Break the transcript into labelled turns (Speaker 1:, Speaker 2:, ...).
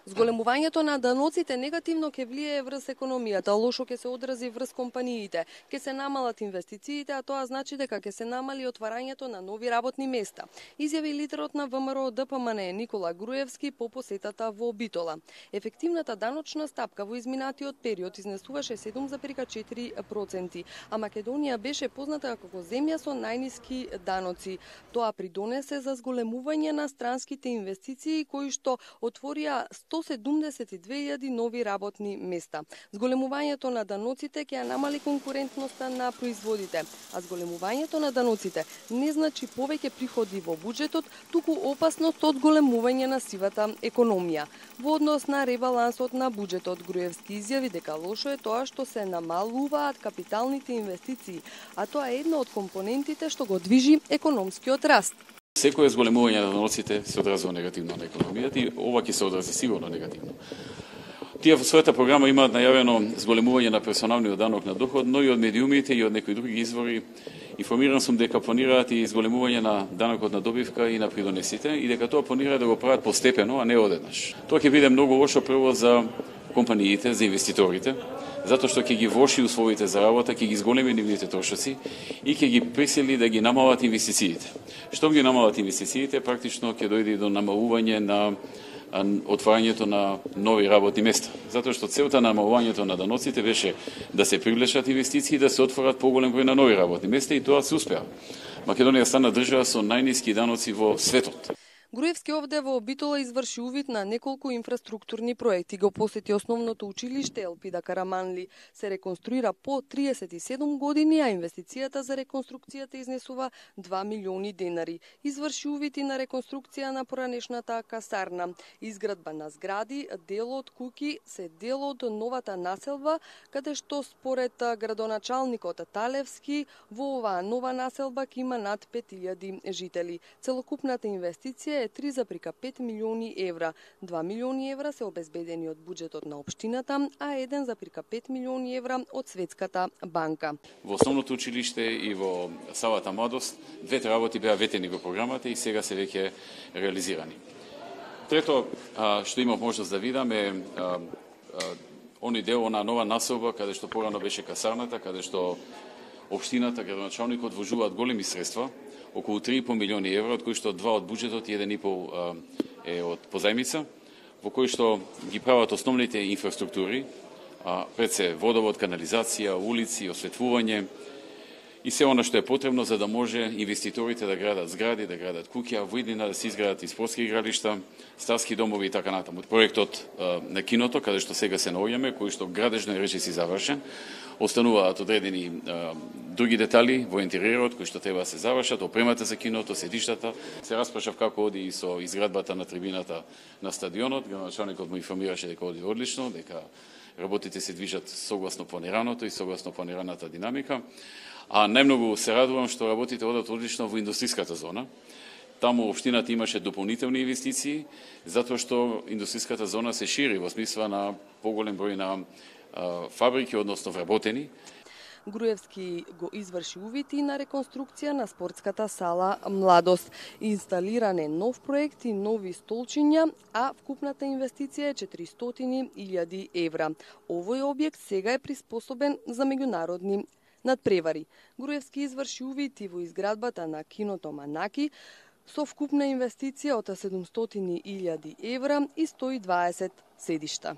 Speaker 1: Зголемувањето на даноците негативно ќе влијае врз економијата, лошо ќе се одрази врз компаниите, ќе се намалат инвестициите, а тоа значи дека ќе се намали отварањето на нови работни места, изјави лидерот на ВМРО ДПМН Никола Груевски по посетата во Битола. Ефективната даночна стапка во изминатиот период изнесуваше 7,4%, а Македонија беше позната како земја со најниски даноци. Тоа придонесе за зголемување на странските инвестиции кои што отворија 172.000 нови работни места. Зголемувањето на даноците ќе намали конкурентноста на производите, а зголемувањето на даноците не значи повеќе приходи во буџетот, туку опасност од зголемување на сивата економија. Во однос на ребалансот на буџетот, Груевски изјави дека лошо е тоа што се намалуваат капиталните инвестиции, а тоа е една од компонентите што го движи економскиот раст.
Speaker 2: Секое зголемување на даноците се одразува негативно на економијата и ова ќе се одрази сигурно негативно. Тие во својата програма имаат најавено зголемување на персоналниот данок на доход, но и од медиумите и од некои други извори. Информиран сум дека планираат и зголемување на данокот на добивка и на придонесите и дека тоа планираат да го прават постепено, а не одеднаш. Тоа ќе биде многу лошо прво за компаниите, за инвеститорите, затоа што ќе ги влоши условите за работа, ќе ги зголеми нивните трошоци и ќе ги присили да ги намалат инвестициите. Што ги намалат инвестициите, практично ќе дојде до намалување на отварањето на нови работни места. Затоа што целта на намалувањето на даноците беше да се привлечат инвестиции и да се отворат поголем број на нови работни места и тоа се успеа. Македонија стана држава со најниски даноци во светот.
Speaker 1: Груевски овде во Битола изврши увид на неколку инфраструктурни проекти, го посети основното училиште Елпида Караманли. Се реконструира по 37 години, а инвестицијата за реконструкцијата изнесува 2 милиони денари. Изврши увид и на реконструкција на поранешната касарна. Изградба на згради, дел од куќи се дел од новата населба, каде што според градоначалникот Талевски во оваа нова населба ќе има над 5000 жители. Целокупната инвестиција е 3,5 милиони евра. 2 милиони евра се обезбедени од буџетот на општината, а 1,5 милиони евра од Светската банка.
Speaker 2: Во основното училиште и во салата Младост двете работи беа ветени во програмата и сега се веќе реализирани. Трето, што имав можност да видам е оној дел на нова населба каде што порано беше касарната, каде што општината, градоначалникот вложуваат големи средства, околу 3,5 милиони евра, од кои што 2 од буџетот и 1,5 е од позајмица, во кои што ги прават основните инфраструктури, пред се водовод, канализација, улици, осветлување и се она што е потребно за да може инвеститорите да градат згради, да градат куќа, во иднина да се изградат и спортски игралишта, старски домови и така натаму. Проектот на киното, каде што сега се наоѓаме, кој што градежно е речиси завршен, остануваат одредени други детали во интериерот кои што треба да се завршат, опремата за киното, седиштата. Се распрашав како оди и со изградбата на трибината на стадионот. Градоначалникот му информираше дека оди одлично, дека работите се движат согласно планираното и согласно планираната динамика. А најмногу се радувам што работите одат одлично во индустријската зона. Таму општината имаше дополнителни инвестиции, затоа што индустријската зона се шири во смисла на поголем број на фабрики, односно вработени.
Speaker 1: Груевски го изврши увид и на реконструкција на спортската сала Младост. Инсталиране нов проект и нови столчиња, а вкупната инвестиција е 400.000 евра. Овој објект сега е приспособен за меѓународни надпревари. Груевски изврши увид и во изградбата на киното Манаки со вкупна инвестиција од 700.000 евра и 120 седишта.